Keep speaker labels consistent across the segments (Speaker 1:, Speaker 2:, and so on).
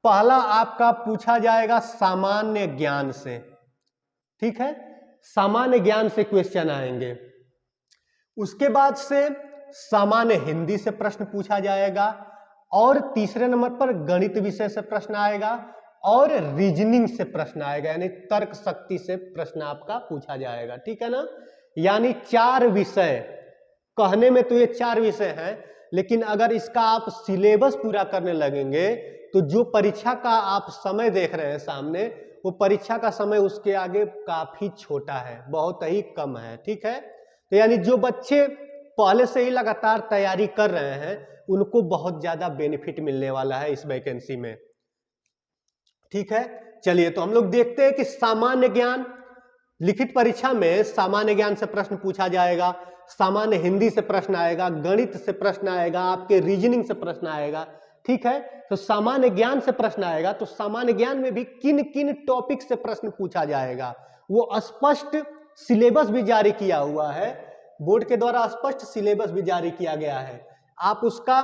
Speaker 1: पहला आपका पूछा जाएगा सामान्य ज्ञान से, ठीक है, सामान्य ज्ञान से क्वेश्चन आएंगे। उसके बाद से सामान्य हिंदी से प्रश्न पूछा जाएगा और तीसरे नंबर पर गणित विषय से प्रश्न आएगा और रीजनिंग से प्रश्न आएगा, यानी तर्क शक्ति से प्रश्न आपका पूछा जाएगा, ठीक है ना। यानी 4 विषय, कहने में तो ये 4 विषय हैं, लेकिन अगर इसका आप सिलेबस पूरा करने लगेंगे तो जो परीक्षा का आप समय देख रहे हैं सामने, वो परीक्षा का समय उसके आगे काफी छोटा है, बहुत ही कम है, ठीक है। तो यानी जो बच्चे पहले से ही लगातार तैयारी कर रहे हैं उनको बहुत ज्यादा बेनिफिट मिलने वाला है इस वैकेंसी में, ठीक है। चलिए तो हम लोग देखते हैं कि सामान्य ज्ञान, लिखित परीक्षा में सामान्य ज्ञान से प्रश्न पूछा जाएगा, सामान्य हिंदी से प्रश्न आएगा, गणित से प्रश्न आएगा, आपके रीजनिंग से प्रश्न आएगा, ठीक है। तो सामान्य ज्ञान से प्रश्न आएगा, तो सामान्य ज्ञान में भी किन किन टॉपिक से प्रश्न पूछा जाएगा वो स्पष्ट सिलेबस भी जारी किया हुआ है, बोर्ड के द्वारा स्पष्ट सिलेबस भी जारी किया गया है। आप उसका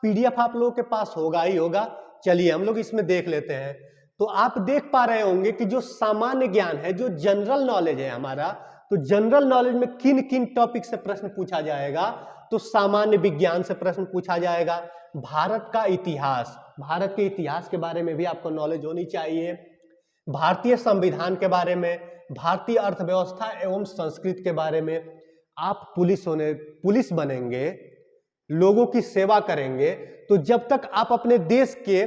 Speaker 1: पीडीएफ आप लोगों के पास होगा ही होगा। चलिए हम लोग इसमें देख लेते हैं। तो आप देख पा रहे होंगे कि जो सामान्य ज्ञान है, जो जनरल नॉलेज है हमारा, तो जनरल नॉलेज में किन किन टॉपिक से प्रश्न पूछा जाएगा, तो सामान्य विज्ञान से प्रश्न पूछा जाएगा, भारत का इतिहास, भारत के इतिहास के बारे में भी आपको नॉलेज होनी चाहिए, भारतीय संविधान के बारे में, भारतीय अर्थव्यवस्था एवं संस्कृति के बारे में। आप पुलिस बनेंगे, लोगों की सेवा करेंगे, तो जब तक आप अपने देश के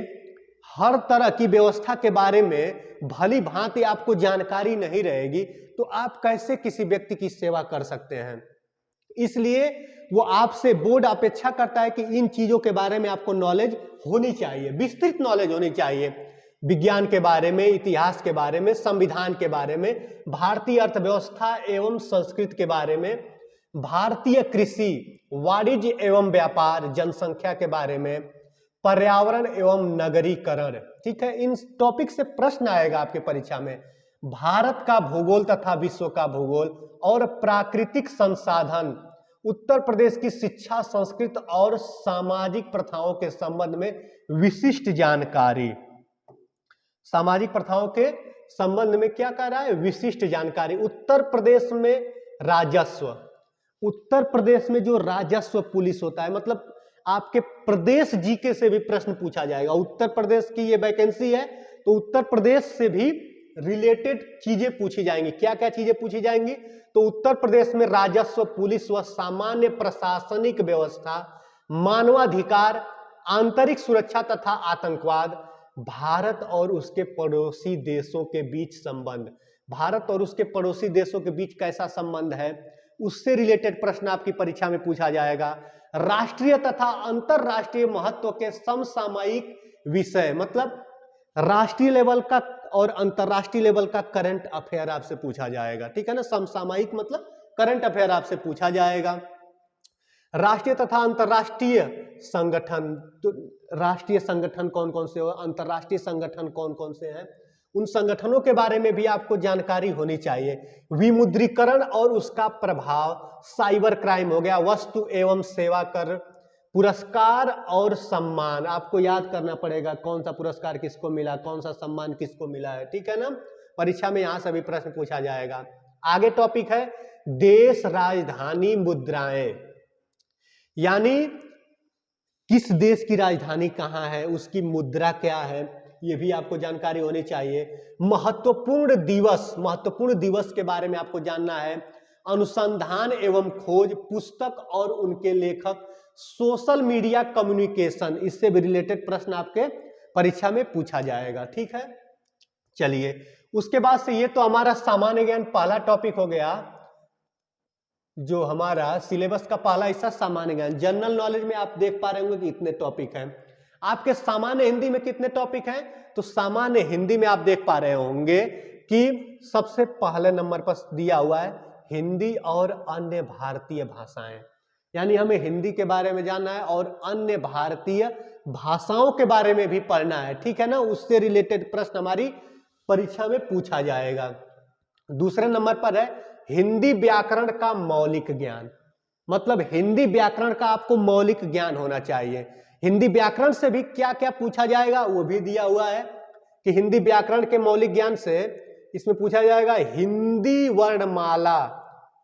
Speaker 1: हर तरह की व्यवस्था के बारे में भली भांति आपको जानकारी नहीं रहेगी तो आप कैसे किसी व्यक्ति की सेवा कर सकते हैं। इसलिए वो आपसे बोर्ड अपेक्षा करता है कि इन चीजों के बारे में आपको नॉलेज होनी चाहिए, विस्तृत नॉलेज होनी चाहिए, विज्ञान के बारे में, इतिहास के बारे में, संविधान के बारे में, भारतीय अर्थव्यवस्था एवं संस्कृति के बारे में, भारतीय कृषि, वाणिज्य एवं व्यापार, जनसंख्या के बारे में, पर्यावरण एवं नगरीकरण, ठीक है। इन टॉपिक से प्रश्न आएगा आपके परीक्षा में। भारत का भूगोल तथा विश्व का भूगोल और प्राकृतिक संसाधन, उत्तर प्रदेश की शिक्षा, संस्कृति और सामाजिक प्रथाओं के संबंध में विशिष्ट जानकारी, सामाजिक प्रथाओं के संबंध में क्या कह रहा है, विशिष्ट जानकारी। उत्तर प्रदेश में राजस्व, उत्तर प्रदेश में जो राजस्व पुलिस होता है, मतलब आपके प्रदेश जीके से भी प्रश्न पूछा जाएगा। उत्तर प्रदेश की ये वैकेंसी है तो उत्तर प्रदेश से भी रिलेटेड चीजें पूछी जाएंगी। क्या क्या चीजें पूछी जाएंगी, तो उत्तर प्रदेश में राजस्व, पुलिस व सामान्य प्रशासनिक व्यवस्था, मानवाधिकार, आंतरिक सुरक्षा तथा आतंकवाद, भारत और उसके पड़ोसी देशों के बीच संबंध, भारत और उसके पड़ोसी देशों के बीच कैसा संबंध है, उससे रिलेटेड प्रश्न आपकी परीक्षा में पूछा जाएगा। राष्ट्रीय तथा अंतरराष्ट्रीय महत्व के समसामयिक विषय, मतलब राष्ट्रीय लेवल का और अंतरराष्ट्रीय लेवल का करंट अफेयर आपसे पूछा जाएगा, ठीक है ना। समसामयिक मतलब करंट अफेयर आपसे पूछा जाएगा। राष्ट्रीय तथा अंतरराष्ट्रीय संगठन, तो राष्ट्रीय संगठन कौन कौन से हो, अंतरराष्ट्रीय संगठन कौन कौन से हैं, उन संगठनों के बारे में भी आपको जानकारी होनी चाहिए। विमुद्रीकरण और उसका प्रभाव, साइबर क्राइम हो गया, वस्तु एवं सेवा कर, पुरस्कार और सम्मान, आपको याद करना पड़ेगा कौन सा पुरस्कार किसको मिला, कौन सा सम्मान किसको मिला है, ठीक है ना। परीक्षा में यहां से भी प्रश्न पूछा जाएगा। आगे टॉपिक है देश राजधानी मुद्राएं, यानी किस देश की राजधानी कहां है, उसकी मुद्रा क्या है, ये भी आपको जानकारी होनी चाहिए। महत्वपूर्ण दिवस के बारे में आपको जानना है। अनुसंधान एवं खोज, पुस्तक और उनके लेखक, सोशल मीडिया कम्युनिकेशन, इससे भी रिलेटेड प्रश्न आपके परीक्षा में पूछा जाएगा, ठीक है। चलिए उसके बाद से ये तो हमारा सामान्य ज्ञान पहला टॉपिक हो गया, जो हमारा सिलेबस का पहला हिस्सा सामान्य ज्ञान। जनरल नॉलेज में आप देख पा रहे होंगे कि इतने टॉपिक हैं। आपके सामान्य हिंदी में कितने टॉपिक हैं, तो सामान्य हिंदी में आप देख पा रहे होंगे कि सबसे पहले नंबर पर दिया हुआ है हिंदी और अन्य भारतीय भाषाएं, यानी हमें हिंदी के बारे में जानना है और अन्य भारतीय भाषाओं के बारे में भी पढ़ना है, ठीक है ना। उससे रिलेटेड प्रश्न हमारी परीक्षा में पूछा जाएगा। दूसरे नंबर पर है हिंदी व्याकरण का मौलिक ज्ञान, मतलब हिंदी व्याकरण का आपको मौलिक ज्ञान होना चाहिए। हिंदी व्याकरण से भी क्या क्या पूछा जाएगा वो भी दिया हुआ है कि हिंदी व्याकरण के मौलिक ज्ञान से इसमें पूछा जाएगा हिंदी वर्णमाला,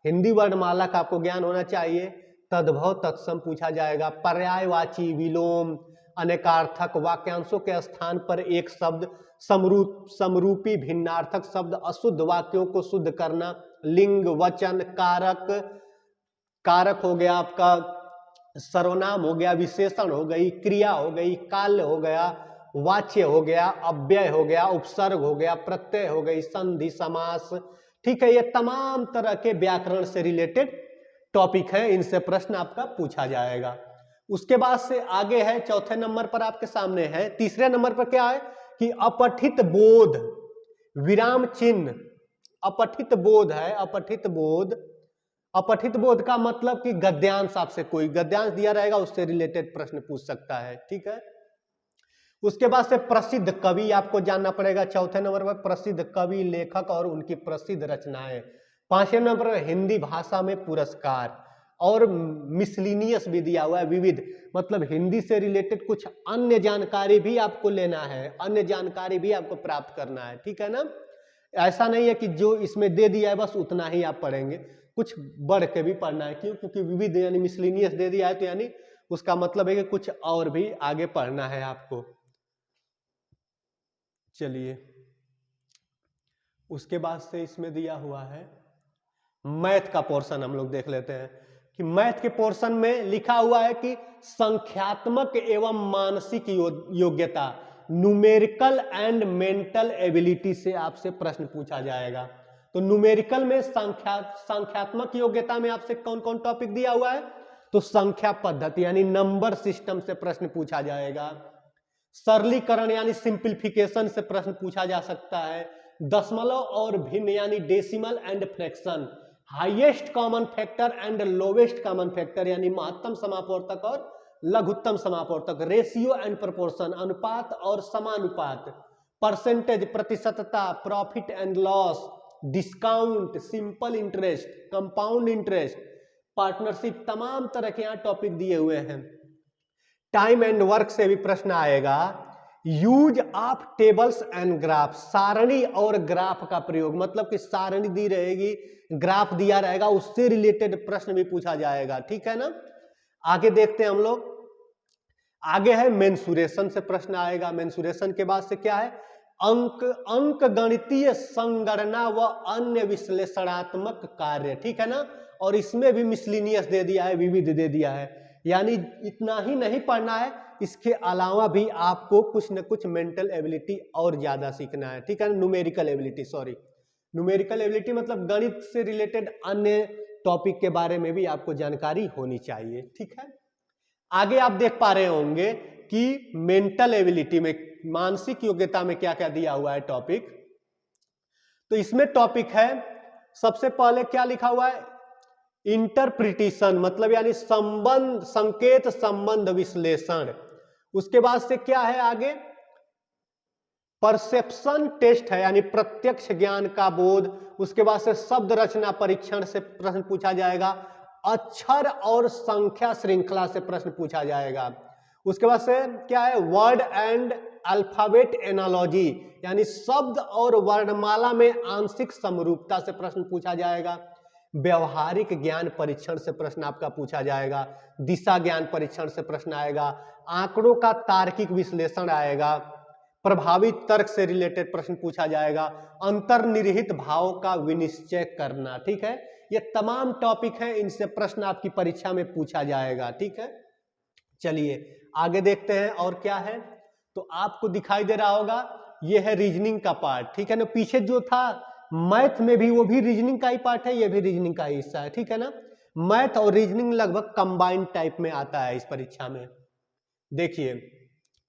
Speaker 1: हिंदी वर्णमाला का आपको ज्ञान होना चाहिए। तद्भव तत्सम पूछा जाएगा, पर्यायवाची, विलोम, अनेकार्थक, वाक्यांशों के स्थान पर एक शब्द, समरूपी भिन्नार्थक शब्द, अशुद्ध वाक्यों को शुद्ध करना, लिंग, वचन, कारक, कारक हो गया आपका, सर्वनाम हो गया, विशेषण हो गई, क्रिया हो गई, काल हो गया, वाच्य हो गया, अव्यय हो गया, उपसर्ग हो गया, प्रत्यय हो गई, संधि, समास। ठीक है, ये तमाम तरह के व्याकरण से रिलेटेड टॉपिक है, इनसे प्रश्न आपका पूछा जाएगा। उसके बाद से आगे है, चौथे नंबर पर आपके सामने है, तीसरे नंबर पर क्या है कि अपठित बोध, विराम चिन्ह, अपठित बोध है, अपठित बोध। अपठित बोध का मतलब कि गद्यांश, आपसे कोई गद्यांश दिया रहेगा उससे रिलेटेड प्रश्न पूछ सकता है। ठीक है, उसके बाद से प्रसिद्ध कवि आपको जानना पड़ेगा, चौथे नंबर पर प्रसिद्ध कवि, लेखक और उनकी प्रसिद्ध रचनाएं। पांचवें नंबर पर हिंदी भाषा में पुरस्कार, और मिसलिनियस भी दिया हुआ है, विविध, मतलब हिंदी से रिलेटेड कुछ अन्य जानकारी भी आपको लेना है, अन्य जानकारी भी आपको प्राप्त करना है। ठीक है ना, ऐसा नहीं है कि जो इसमें दे दिया है बस उतना ही आप पढ़ेंगे, कुछ बढ़ के भी पढ़ना है। क्यों? क्योंकि विविध यानी मिसलिनियस दे दिया है तो यानी उसका मतलब है कि कुछ और भी आगे पढ़ना है आपको। चलिए, उसके बाद से इसमें दिया हुआ है मैथ का पोर्शन, हम लोग देख लेते हैं कि मैथ के पोर्शन में लिखा हुआ है कि संख्यात्मक एवं मानसिक योग्यता, न्यूमेरिकल एंड मेंटल एबिलिटी से आपसे प्रश्न पूछा जाएगा। तो न्यूमेरिकल में संख्यात्मक योग्यता में आपसे कौन कौन टॉपिक दिया हुआ है, तो संख्या पद्धति यानी नंबर सिस्टम से प्रश्न पूछा जाएगा, सरलीकरण यानी सिंप्लीफिकेशन से प्रश्न पूछा जा सकता है, दशमलव और भिन्न यानी decimal and fraction, highest common factor and lowest common factor यानी महत्तम समापवर्तक और लघुत्तम समापवर्तक, रेशियो एंड प्रोपोर्शन अनुपात और समानुपात, परसेंटेज प्रतिशतता, profit and loss, discount, simple interest, compound interest, partnership, तमाम तरह के यहाँ टॉपिक दिए हुए हैं। टाइम एंड वर्क से भी प्रश्न आएगा, use of tables and graph, सारणी और ग्राफ का प्रयोग, मतलब कि सारणी दी रहेगी, ग्राफ दिया रहेगा, उससे रिलेटेड प्रश्न भी पूछा जाएगा। ठीक है ना, आगे देखते हैं हम लोग, आगे है मेंसुरेशन से प्रश्न आएगा। मेंसुरेशन के बाद से क्या है, अंक गणितीय संगणना व अन्य विश्लेषणात्मक कार्य। ठीक है ना, और इसमें भी मिसलिनियस दे दिया है, विविध दे दिया है, यानी इतना ही नहीं पढ़ना है, इसके अलावा भी आपको कुछ न कुछ मेंटल एबिलिटी और ज्यादा सीखना है। ठीक है, numerical ability, sorry numerical ability मतलब गणित से रिलेटेड अन्य टॉपिक के बारे में भी आपको जानकारी होनी चाहिए। ठीक है, आगे आप देख पा रहे होंगे कि मेंटल एबिलिटी में, मानसिक योग्यता में क्या क्या दिया हुआ है टॉपिक। तो इसमें टॉपिक है, सबसे पहले क्या लिखा हुआ है, इंटरप्रिटेशन, मतलब यानी संबंध, संकेत संबंध विश्लेषण। उसके बाद से क्या है आगे, परसेप्शन टेस्ट है यानी प्रत्यक्ष ज्ञान का बोध। उसके बाद से शब्द रचना परीक्षण से प्रश्न पूछा जाएगा, अक्षर और संख्या श्रृंखला से प्रश्न पूछा जाएगा। उसके बाद से क्या है, वर्ड एंड अल्फाबेट एनालॉजी यानी शब्द और वर्णमाला में आंशिक समरूपता से प्रश्न पूछा जाएगा। व्यवहारिक ज्ञान परीक्षण से प्रश्न आपका पूछा जाएगा, दिशा ज्ञान परीक्षण से प्रश्न आएगा, आंकड़ों का तार्किक विश्लेषण आएगा, प्रभावी तर्क से रिलेटेड प्रश्न पूछा जाएगा, अंतर्निहित भाव का विनिश्चय करना। ठीक है, ये तमाम टॉपिक हैं, इनसे प्रश्न आपकी परीक्षा में पूछा जाएगा। ठीक है, चलिए आगे देखते हैं और क्या है। तो आपको दिखाई दे रहा होगा, ये है रीजनिंग का पार्ट। ठीक है ना, पीछे जो था मैथ में भी, वो भी रीजनिंग का ही पार्ट है, ये भी रीजनिंग का ही हिस्सा है। ठीक है ना, मैथ और रीजनिंग लगभग कंबाइंड टाइप में आता है इस परीक्षा में। देखिए,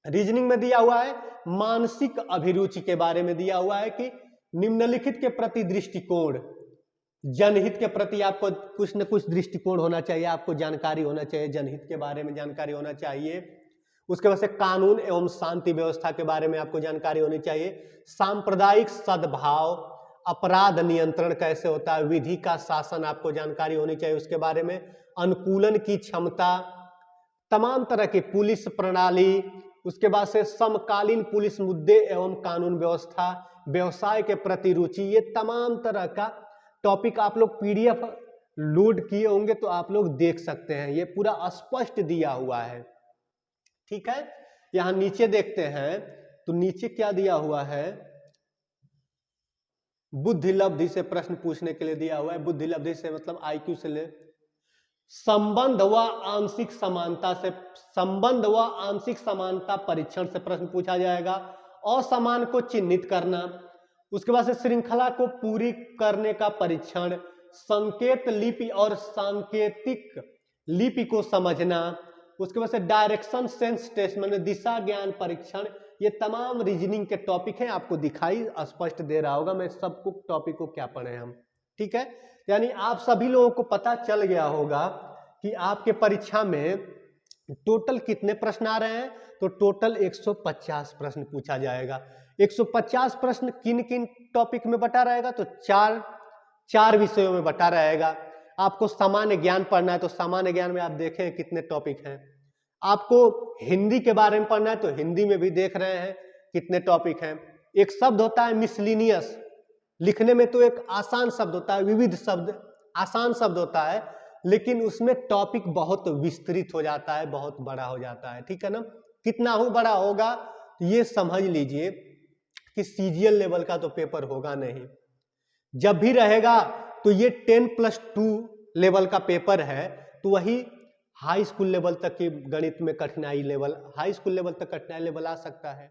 Speaker 1: रीजनिंग में दिया हुआ है मानसिक अभिरुचि के बारे में दिया हुआ है कि निम्नलिखित के प्रति दृष्टिकोण, जनहित के प्रति आपको कुछ न कुछ दृष्टिकोण होना चाहिए, आपको जानकारी होना चाहिए, जनहित के बारे में जानकारी होना चाहिए। उसके बाद से कानून एवं शांति व्यवस्था के बारे में आपको जानकारी होनी चाहिए, सांप्रदायिक सद्भाव, अपराध नियंत्रण कैसे होता है, विधि का शासन आपको जानकारी होनी चाहिए उसके बारे में, अनुकूलन की क्षमता, तमाम तरह की पुलिस प्रणाली, उसके बाद से समकालीन पुलिस मुद्दे एवं कानून व्यवस्था, व्यवसाय के प्रति रुचि, ये तमाम तरह का टॉपिक आप लोग पीडीएफ लोड किए होंगे तो आप लोग देख सकते हैं, ये पूरा स्पष्ट दिया हुआ है। ठीक है, यहां नीचे देखते हैं तो नीचे क्या दिया हुआ है, बुद्धि लब्धि से प्रश्न पूछने के लिए दिया हुआ है। बुद्धि लब्धि से मतलब आईक्यू से ले, संबंध व आंशिक समानता से, संबंध व आंशिक समानता परीक्षण से प्रश्न पूछा जाएगा। असमान को चिन्हित करना, उसके बाद से श्रृंखला को पूरी करने का परीक्षण, संकेत लिपि और सांकेतिक लिपि को समझना, उसके बाद से डायरेक्शन सेंस टेस्ट मतलब दिशा ज्ञान परीक्षण, ये तमाम रीजनिंग के टॉपिक हैं। आपको दिखाई स्पष्ट दे रहा होगा मैं सबको टॉपिक को क्या पढ़े हम। ठीक है, यानी आप सभी लोगों को पता चल गया होगा कि आपके परीक्षा में टोटल कितने प्रश्न आ रहे हैं। तो टोटल 150 प्रश्न पूछा जाएगा। 150 प्रश्न किन किन टॉपिक में बटा रहेगा, तो चार विषयों में बटा रहेगा। आपको सामान्य ज्ञान पढ़ना है तो सामान्य ज्ञान में आप देखें कितने टॉपिक हैं। आपको हिंदी के बारे में पढ़ना है तो हिंदी में भी देख रहे हैं कितने टॉपिक हैं। एक शब्द होता है मिसलिनियस, लिखने में तो एक आसान शब्द होता है, विविध शब्द आसान शब्द होता है, लेकिन उसमें टॉपिक बहुत विस्तृत हो जाता है, बहुत बड़ा हो जाता है। ठीक है ना, कितना ही बड़ा होगा तो ये समझ लीजिए कि सीजीएल लेवल का तो पेपर होगा नहीं। जब भी रहेगा तो ये 10+2 लेवल का पेपर है, तो वही हाई स्कूल लेवल तक की गणित में कठिनाई लेवल, हाई स्कूल लेवल तक कठिनाई लेवल आ सकता है।